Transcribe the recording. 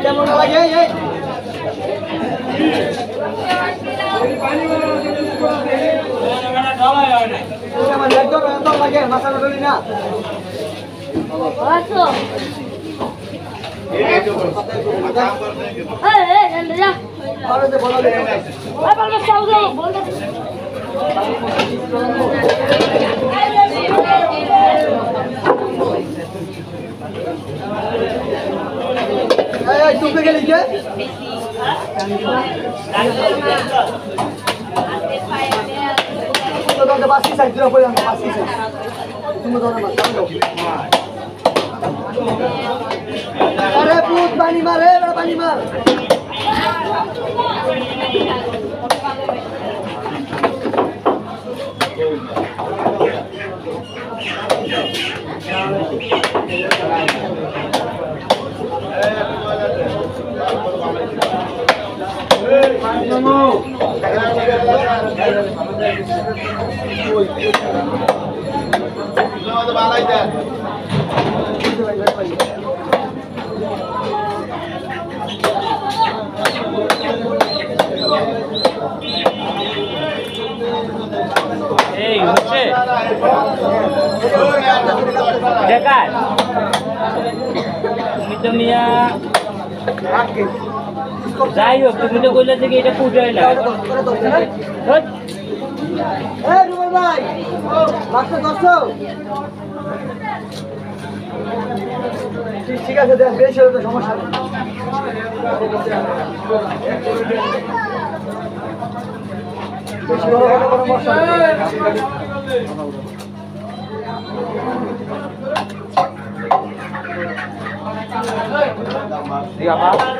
কেমন লাগে লাগে মাথা ধরি না চুপে গেলি কে বাসি সাইড দিলা কইলাম বাসি সাইড তুমি ধরে মার আরে পুত পানি মার রে বড় পানি মার এই হচ্ছে বেকার তুমি তো মিয়া যাই হোক তুমি তো কইলে যে এটা পুজো হয় না ভাই ঠিক আছে দেখ বেশি হলে তো সমস্যা নেই বেশি বড় কোনো সমস্যা ঠিক আছে